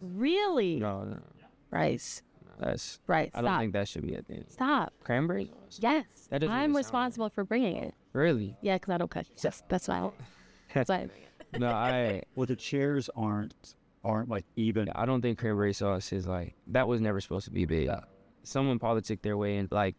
Really? No. Bryce. That's Bryce, I don't stop. think that should be a thing. Stop. Cranberry? Yes. That doesn't even I'm sound responsible for bringing it. Really? Yeah, because I don't cut. That's why. That's why I bring it. No, Well, the chairs aren't like even. I don't think cranberry sauce is like, that was never supposed to be big. Someone politicked their way in, like,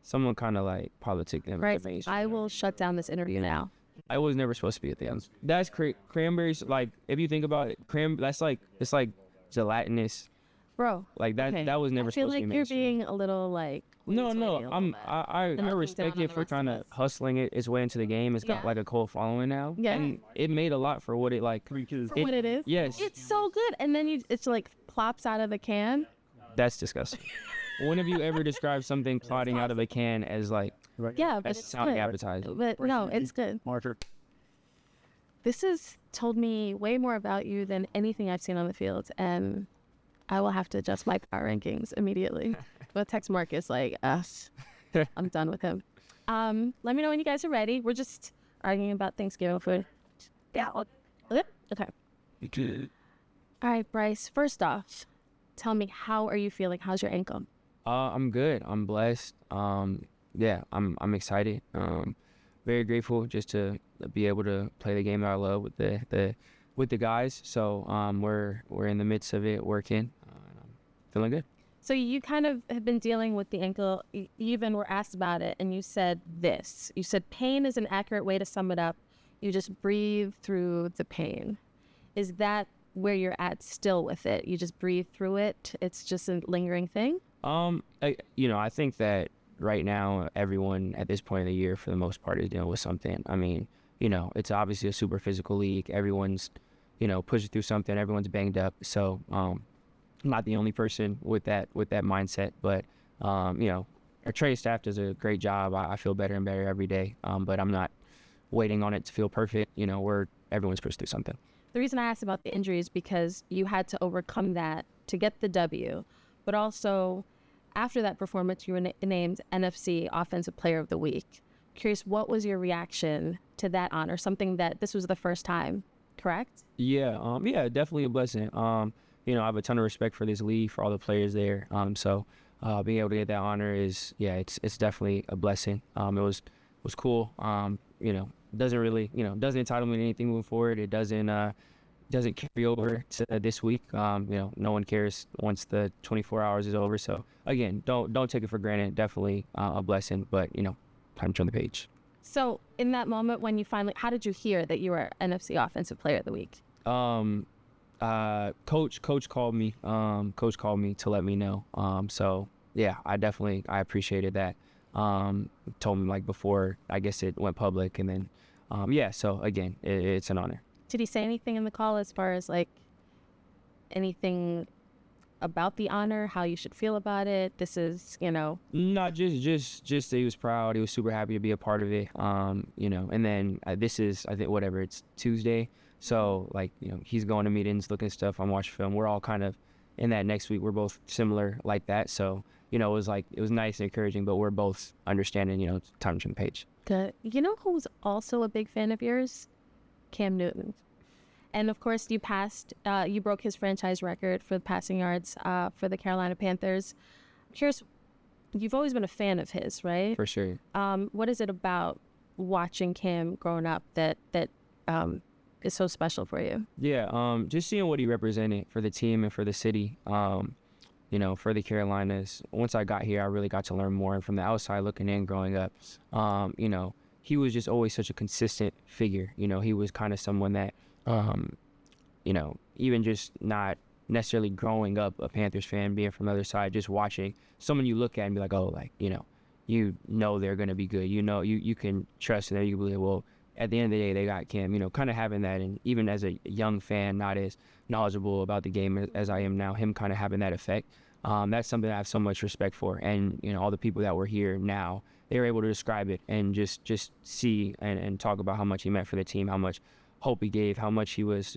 someone kind of like politicked them. Right. I will shut down this interview now. I was never supposed to be a thing. That's cranberries. Like, if you think about it, that's like, it's like gelatinous. Bro. Like that. Okay. That was never I feel supposed to like be you're mainstream. being a little like. No. hoity-toity I looking respect down on it the for rest trying of to us. hustling its way into the game. It's got Yeah. like a cult following now. Yeah. And it made a lot for what it like. For what it is. Yes. It's so good, and then it's like plops out of the can. That's disgusting. When have you ever described something plotting out of a can as like, Yeah, but that's it's sounding good. advertising? But no, it's good. Marker. This has told me way more about you than anything I've seen on the field, and I will have to adjust my power rankings immediately. But text Marcus like us. I'm done with him. Let me know when you guys are ready. We're just arguing about Thanksgiving food. Yeah. Okay. All right, Bryce. First off, tell me, how are you feeling? How's your ankle? I'm good. I'm blessed. Yeah, I'm excited. Very grateful just to be able to play the game that I love with the guys. So we're in the midst of it, working. I'm feeling good. So you kind of have been dealing with the ankle. You even were asked about it, and you said this. You said pain is an accurate way to sum it up. You just breathe through the pain. Is that where you're at still with it? You just breathe through it? It's just a lingering thing? I think that right now everyone at this point of the year for the most part is dealing with something. I mean, it's obviously a super physical league. Everyone's, pushing through something. Everyone's banged up. So I'm not the only person with that mindset, but our trade staff does a great job. I feel better and better every day. But I'm not waiting on it to feel perfect. Everyone's pushed through something. The reason I asked about the injury is because you had to overcome that to get the W, but also after that performance, you were named NFC Offensive Player of the Week. Curious, what was your reaction to that honor? Something that this was the first time, correct? Yeah, definitely a blessing. I have a ton of respect for this league, for all the players there. So being able to get that honor is, it's definitely a blessing. It was cool. Doesn't really, doesn't entitle me to anything moving forward. It doesn't carry over to this week. No one cares once the 24 hours is over. So again, don't take it for granted. Definitely a blessing, but time to turn the page. So in that moment when you finally, how did you hear that you were NFC Offensive Player of the Week? Coach called me. Coach called me to let me know. So yeah, I appreciated that. Told me like before, I guess it went public, and then so again, it's an honor. Did he say anything in the call as far as like anything about the honor, how you should feel about it? This is, Not just that he was proud. He was super happy to be a part of it. And then this is, I think, it's Tuesday. So like, he's going to meetings, looking at stuff. I'm watching film. We're all kind of in that next week. We're both similar like that. So, it was nice and encouraging, but we're both understanding, it's time to turn the page. Good. You know who's also a big fan of yours? Cam Newton. And of course, you broke his franchise record for the passing yards for the Carolina Panthers. I'm curious, you've always been a fan of his, right? For sure. What is it about watching Cam growing up that is so special for you? Yeah, just seeing what he represented for the team and for the city, for the Carolinas. Once I got here, I really got to learn more. And from the outside looking in, growing up, he was just always such a consistent figure. He was kind of someone that, even just not necessarily growing up a Panthers fan, being from the other side, just watching someone you look at and be like, oh, like, they're going to be good. You can trust them. You believe, well, at the end of the day, they got Cam, kind of having that. And even as a young fan, not as knowledgeable about the game as I am now, him kind of having that effect. That's something I have so much respect for. And, all the people that were here now, they were able to describe it and just see and talk about how much he meant for the team, how much hope he gave, how much he was,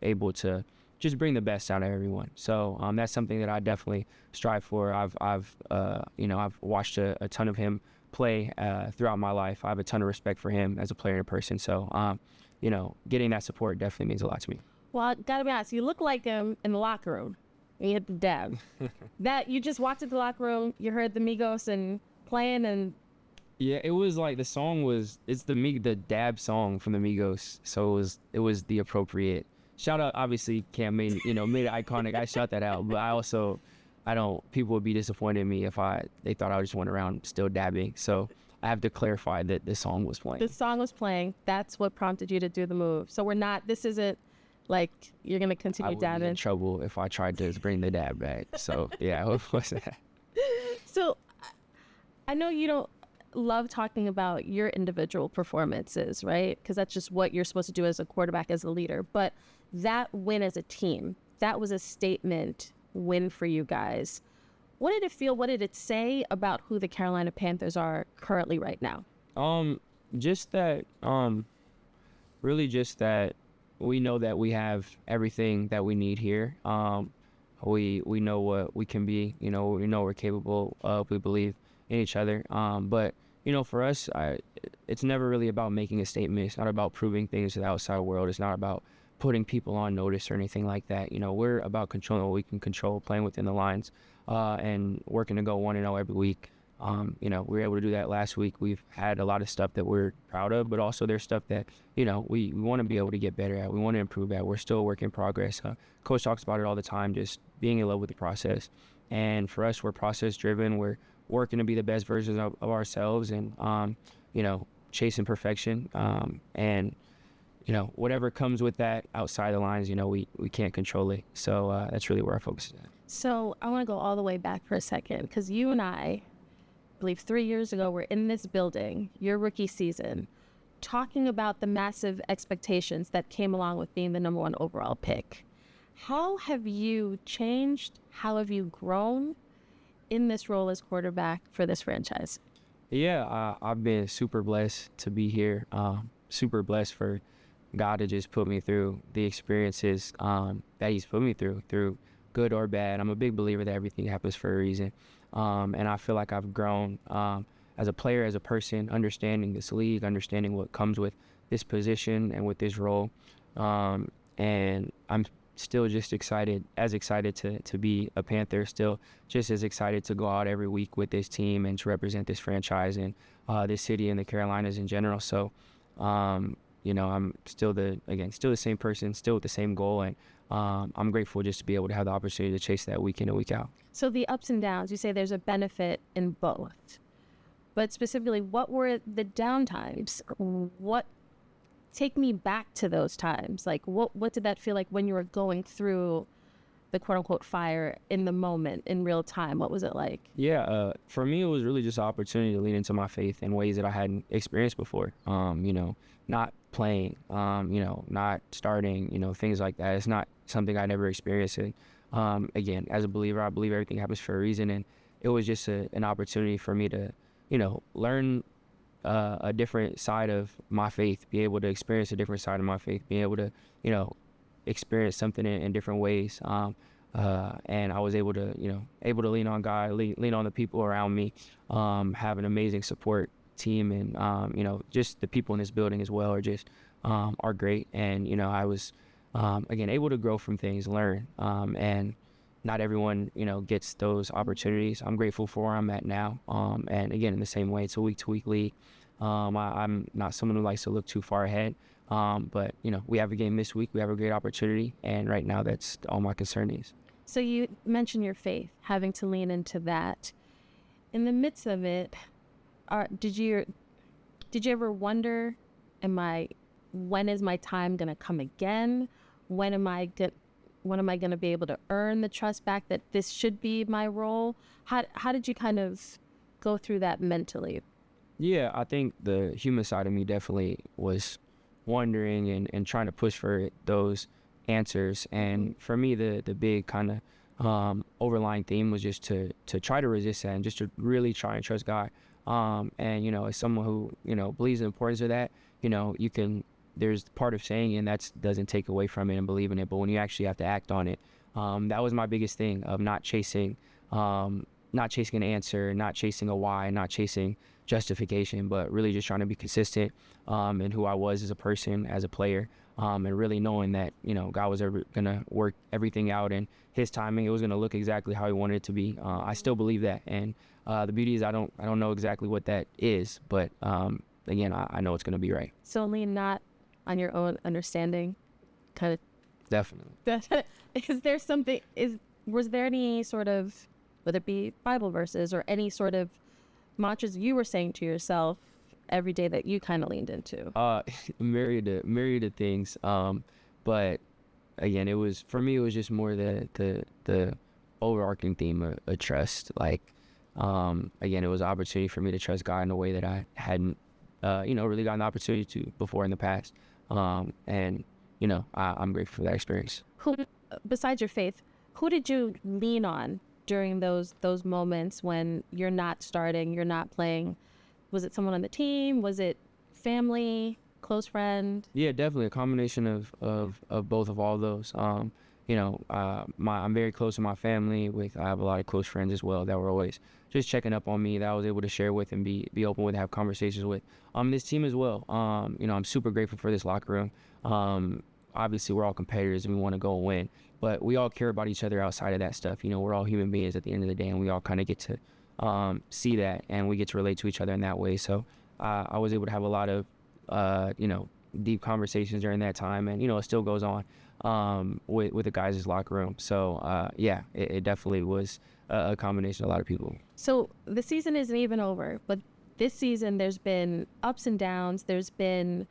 able to just bring the best out of everyone. So that's something that I definitely strive for. I've watched a ton of him play throughout my life. I have a ton of respect for him as a player and a person. So, getting that support definitely means a lot to me. Well, I gotta be honest, you look like him in the locker room. And you hit the dab. That you just walked into the locker room, you heard the Migos and playing, and Yeah, it was like it's the dab song from the Migos, so it was the appropriate shout out. Obviously, Cam made it iconic. I shout that out, but I don't. People would be disappointed in me if they thought I just went around still dabbing. So I have to clarify that the song was playing. the song was playing. That's what prompted you to do the move. So we're not. This isn't like you're gonna I continue would be in dabbing. trouble if I tried to bring the dab back. So yeah, what was that? So I know you don't love talking about your individual performances, right? Because that's just what you're supposed to do as a quarterback, as a leader. But that win as a team, that was a statement win for you guys. What did it feel? What did it say about who the Carolina Panthers are currently right now? Just that, really just that we know that we have everything that we need here. We know what we can be, we know we're capable of, we believe in each other. But, for us, it's never really about making a statement. It's not about proving things to the outside world. It's not about putting people on notice or anything like that. We're about controlling what we can control, playing within the lines, and working to go 1-0 every week. We were able to do that last week. We've had a lot of stuff that we're proud of, but also there's stuff that, we want to be able to get better at. We want to improve at. We're still a work in progress. Coach talks about it all the time, just being in love with the process. And for us, we're process driven. We're working to be the best versions of ourselves and, chasing perfection. And whatever comes with that outside the lines, we can't control it. So that's really where our focus is at. So I want to go all the way back for a second, because you and I believe 3 years ago, we're in this building, your rookie season, talking about the massive expectations that came along with being the number 1 overall pick. How have you changed? How have you grown in this role as quarterback for this franchise? Yeah, I've been super blessed to be here. Super blessed for God to just put me through the experiences that He's put me through good or bad. I'm a big believer that everything happens for a reason. And I feel like I've grown as a player, as a person, understanding this league, understanding what comes with this position and with this role. And I'm still just excited to be a Panther, still just as excited to go out every week with this team and to represent this franchise and this city and the Carolinas in general. So, I'm still the same person, still with the same goal. And I'm grateful just to be able to have the opportunity to chase that week in and week out. So the ups and downs, you say there's a benefit in both. But specifically, what were the down times? Take me back to those times. Like, what did that feel like when you were going through the quote-unquote fire in the moment, in real time? What was it like? Yeah, for me, it was really just an opportunity to lean into my faith in ways that I hadn't experienced before. Not playing, not starting, things like that. It's not something I never experienced. And again, as a believer, I believe everything happens for a reason. And it was just an opportunity for me to, learn a different side of my faith, be able to experience a different side of my faith, be able to, experience something in different ways. And I was able to lean on God, lean on the people around me, have an amazing support team. And, just the people in this building as well are great. And, I was, again, able to grow from things, learn. And not everyone, gets those opportunities. I'm grateful for where I'm at now. And again, in the same way, it's a week-to-week league. I'm not someone who likes to look too far ahead. But, we have a game this week. We have a great opportunity. And right now, that's all my concern is. So you mentioned your faith, having to lean into that. In the midst of it, did you ever wonder, when is my time going to come again? When am I going to be able to earn the trust back that this should be my role? How did you kind of go through that mentally? Yeah, I think the human side of me definitely was wondering and trying to push for those answers. And for me, the big kind of overlying theme was just to try to resist that and just to really try and trust God. And, as someone who, believes in the importance of that, there's part of saying it, and that doesn't take away from it and believing it. But when you actually have to act on it, that was my biggest thing of not chasing an answer, not chasing a why, not chasing justification, but really just trying to be consistent in who I was as a person, as a player, and really knowing that, God was ever going to work everything out in his timing. It was going to look exactly how he wanted it to be. I still believe that. And the beauty is I don't know exactly what that is, but again, I know it's going to be right. So lean not on your own understanding, kind of. Definitely. Was there any sort of, whether it be Bible verses or any sort of mantras you were saying to yourself every day that you kind of leaned into? Myriad of things. But again, for me, it was just more the overarching theme of trust. Like, again, it was an opportunity for me to trust God in a way that I hadn't, really gotten the opportunity to before in the past. And, I'm grateful for that experience. Who, besides your faith, who did you lean on during those moments when you're not starting, you're not playing? Was it someone on the team? Was it family, close friend? Yeah, definitely a combination of both of all those. I'm very close to my family. I have a lot of close friends as well that were always just checking up on me, that I was able to share with and be open with, have conversations with. This team as well. I'm super grateful for this locker room. Obviously, we're all competitors and we want to go and win, but we all care about each other outside of that stuff. We're all human beings at the end of the day, and we all kind of get to see that, and we get to relate to each other in that way. So I was able to have a lot of deep conversations during that time, and it still goes on with the guys' locker room. So it definitely was a combination of a lot of people. So the season isn't even over, but this season there's been ups and downs. There's been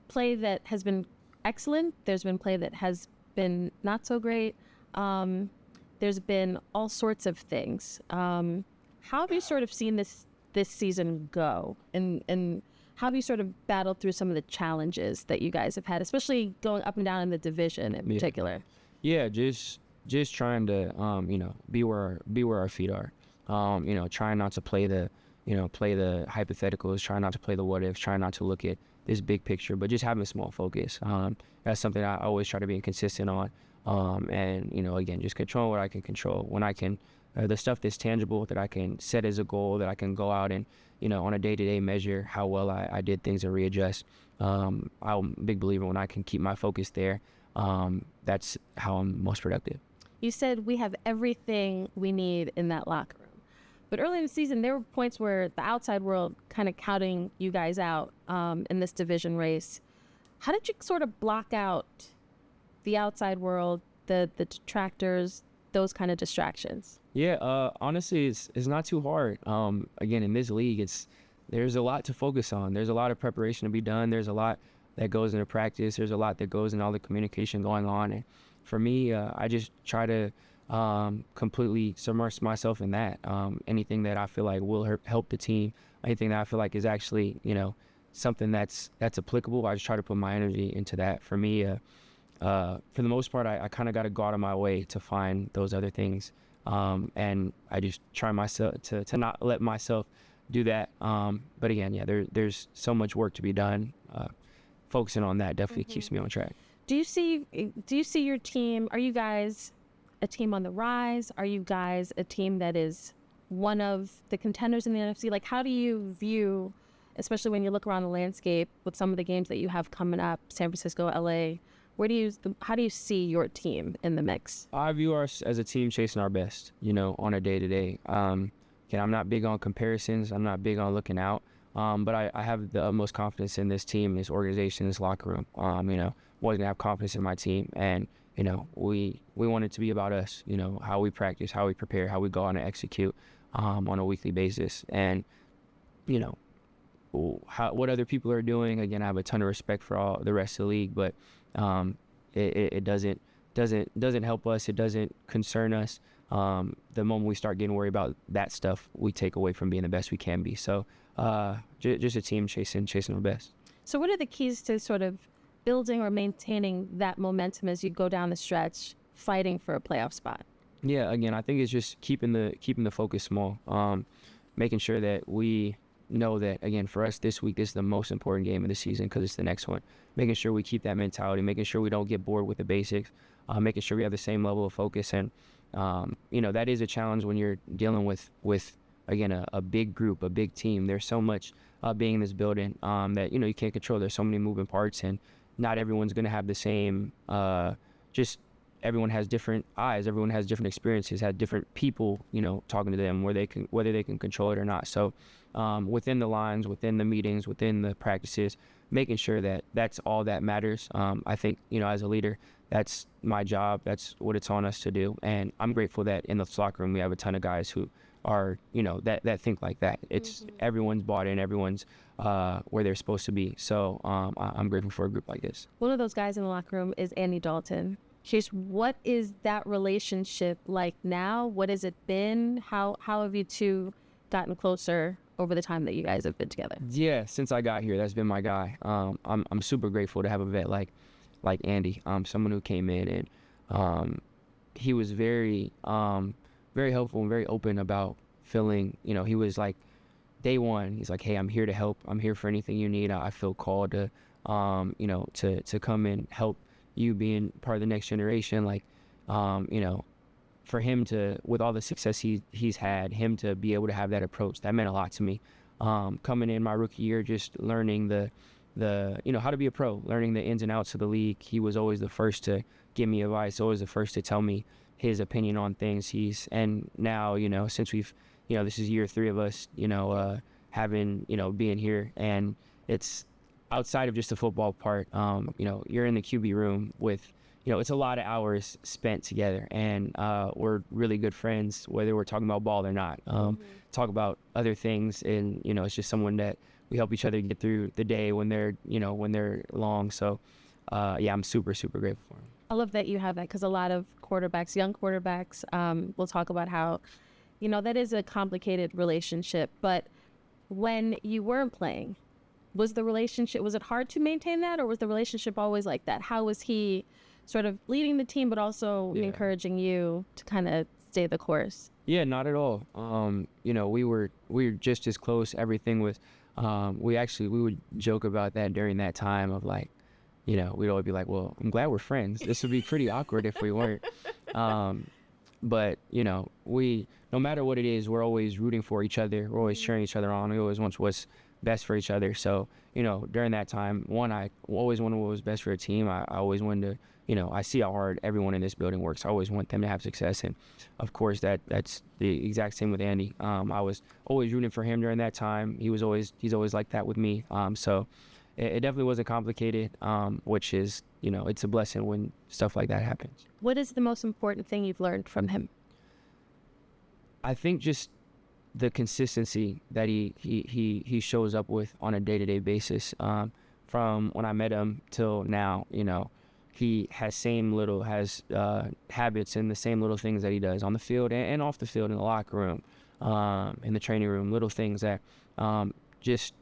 play that has been excellent. There's been play that has been not so great. There's been all sorts of things. How have you sort of seen this season go, and how have you sort of battled through some of the challenges that you guys have had, especially going up and down in the division in particular? Yeah, just trying to be where our feet are. Trying not to play the hypotheticals, trying not to play the what ifs, trying not to look at this big picture, but just having a small focus. That's something I always try to be consistent on. And again, just control what I can control. When I can, the stuff that's tangible that I can set as a goal, that I can go out and on a day-to-day measure how well I did things and readjust. I'm a big believer when I can keep my focus there. That's how I'm most productive. You said we have everything we need in that locker room. But early in the season, there were points where the outside world kind of counting you guys out in this division race. How did you sort of block out the outside world, the detractors, those kind of distractions? Yeah, honestly, it's not too hard. Again, in this league, there's a lot to focus on. There's a lot of preparation to be done. There's a lot that goes into practice. There's a lot that goes in all the communication going on. And for me, I just try to completely submerge myself in that. Anything that I feel like will help the team, anything that I feel like is actually, something that's applicable, I just try to put my energy into that. For me, for the most part, I kind of got to go out of my way to find those other things. And I just try myself to not let myself do that. But again, yeah, there's so much work to be done. Focusing on that definitely keeps me on track. Do you see your team? Are you guys a team on the rise? Are you guys a team that is one of the contenders in the NFC? Like, how do you view, especially when you look around the landscape with some of the games that you have coming up, San Francisco, LA, how do you see your team in the mix? I view us as a team chasing our best, on a day-to-day. Again, I'm not big on comparisons. I'm not big on looking out. But I have the utmost confidence in this team, this organization, this locker room. Always gonna have confidence in my team, and we want it to be about us. How we practice, how we prepare, how we go out and execute on a weekly basis, and what other people are doing. Again, I have a ton of respect for all the rest of the league, but it doesn't help us. It doesn't concern us. The moment we start getting worried about that stuff, we take away from being the best we can be. So just a team chasing our best. So what are the keys to sort of building or maintaining that momentum as you go down the stretch, fighting for a playoff spot? Yeah, again, I think it's just keeping the focus small, making sure that we know that, again, for us this week, this is the most important game of the season because it's the next one. Making sure we keep that mentality, making sure we don't get bored with the basics, making sure we have the same level of focus. And, that is a challenge when you're dealing with again, a big group, a big team. There's so much being in this building that, you can't control. There's so many moving parts, and not everyone's going to have the same, just everyone has different eyes. Everyone has different experiences, had different people, talking to them whether they can control it or not. So within the lines, within the meetings, within the practices, making sure that that's all that matters. I think, as a leader, that's my job. That's what it's on us to do. And I'm grateful that in the locker room, we have a ton of guys who are, that think like that. It's everyone's bought in, everyone's where they're supposed to be. So I'm grateful for a group like this. One of those guys in the locker room is Andy Dalton. Chase, what is that relationship like now? What has it been? How have you two gotten closer over the time that you guys have been together? Yeah, since I got here, that's been my guy. I'm super grateful to have a vet like Andy, someone who came in and he was very helpful and very open about feeling, he was like day one, he's like, hey, I'm here to help. I'm here for anything you need. I feel called to, to come and help you being part of the next generation. Like, for him to, with all the success he's had, him to be able to have that approach, that meant a lot to me. Coming in my rookie year, just learning the how to be a pro, learning the ins and outs of the league. He was always the first to give me advice, always the first to tell me his opinion on things. And now, since we've, this is year 3 of us, having, being here, and it's outside of just the football part, you're in the QB room with, it's a lot of hours spent together, and we're really good friends, whether we're talking about ball or not. Talk about other things, and, it's just someone that we help each other get through the day when they're, when they're long. So, yeah, I'm super, super grateful for him. I love that you have that, because a lot of quarterbacks, young quarterbacks, will talk about how, that is a complicated relationship. But when you weren't playing, was it hard to maintain that, or was the relationship always like that? How was he sort of leading the team, but also encouraging you to kind of stay the course? Yeah, not at all. We were just as close. Everything was, we would joke about that during that time of like, we'd always be like, well, I'm glad we're friends. This would be pretty awkward if we weren't. But, we, no matter what it is, we're always rooting for each other. We're always cheering each other on. We always want what's best for each other. So, during that time, I always wanted what was best for a team. I always wanted to, I see how hard everyone in this building works. I always want them to have success. And of course, that's the exact same with Andy. I was always rooting for him during that time. He's always like that with me. So it definitely wasn't complicated, which is, it's a blessing when stuff like that happens. What is the most important thing you've learned from him? I think just the consistency that he shows up with on a day-to-day basis. From when I met him till now, he has habits and the same little things that he does on the field and off the field, in the locker room, in the training room, little things that just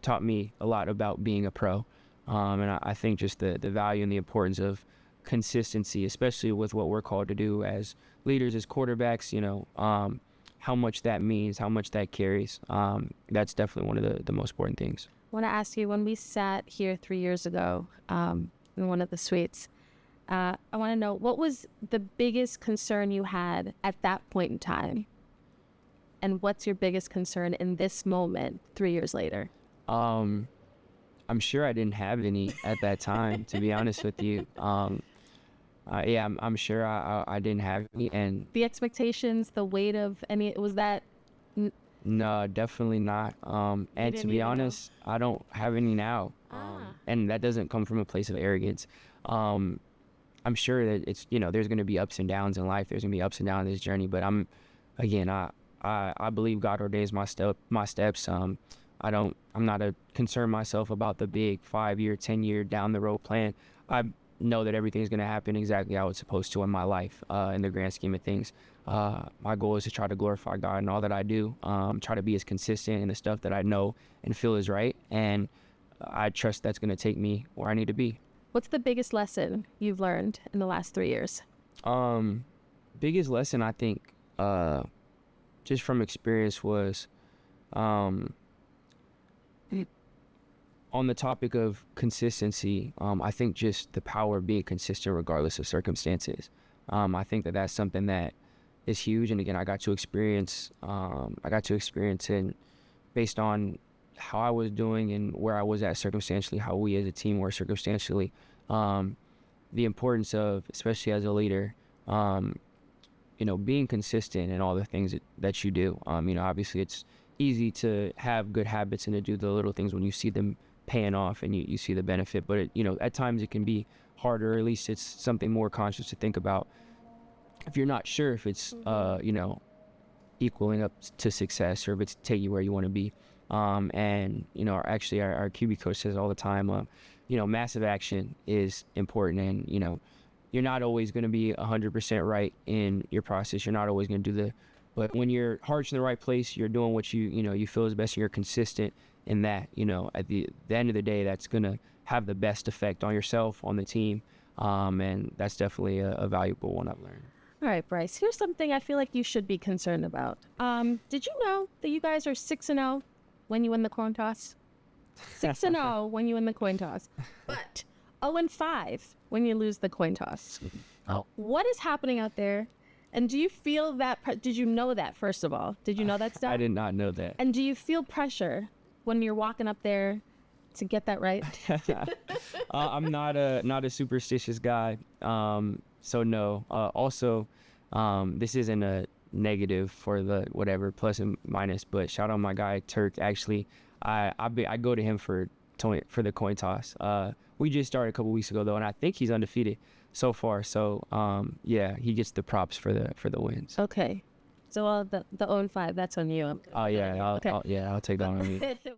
taught me a lot about being a pro. And I think just the value and the importance of consistency, especially with what we're called to do as leaders, as quarterbacks, how much that means, how much that carries. That's definitely one of the most important things. I want to ask you, when we sat here 3 years ago in one of the suites, I want to know, what was the biggest concern you had at that point in time? And what's your biggest concern in this moment 3 years later? I'm sure I didn't have any at that time, to be honest with you. I'm sure I didn't have any. And the expectations, the weight of any, was that? No, definitely not. And to be honest, I don't have any now. And that doesn't come from a place of arrogance. I'm sure that it's, there's going to be ups and downs in life. There's going to be ups and downs in this journey. But I believe God ordains my steps. I'm not concerned myself about the big 5-year, 10-year down the road plan. I know that everything's going to happen exactly how it's supposed to in my life, in the grand scheme of things. My goal is to try to glorify God in all that I do, try to be as consistent in the stuff that I know and feel is right. And I trust that's going to take me where I need to be. What's the biggest lesson you've learned in the last 3 years? Biggest lesson, I think, just from experience was, on the topic of consistency, I think just the power of being consistent regardless of circumstances. I think that that's something that, is huge. And again, I got to experience in based on how I was doing and where I was at circumstantially, how we as a team were circumstantially, the importance of, especially as a leader, being consistent in all the things that you do. Obviously it's easy to have good habits and to do the little things when you see them paying off and you see the benefit, but at times it can be harder, or at least it's something more conscious to think about if you're not sure if it's equaling up to success, or if it's taking you where you want to be. And actually our QB coach says all the time, massive action is important, and you're not always going to be 100% right in your process. You're not always going to do but when your heart's in the right place, you're doing what you feel is best, and you're consistent in that. At the end of the day, that's going to have the best effect on yourself, on the team, and that's definitely a valuable one I've learned. All right, Bryce, here's something I feel like you should be concerned about. Did you know that you guys are 6-0 when you win the coin toss? 6-0 when you win the coin toss, but 0-5 when you lose the coin toss. Oh. What is happening out there? And do you feel that? Did you know that, first of all? Did you know that stuff? I did not know that. And do you feel pressure when you're walking up there to get that right? I'm not a superstitious guy, so no. Also, this isn't a negative for the whatever plus and minus, but shout out my guy Turk. Actually, I go to him for the coin toss. We just started a couple weeks ago though, and I think he's undefeated so far. So yeah, he gets the props for the wins. Okay, so the 0-5, that's on you. Oh yeah, I'll take that on me.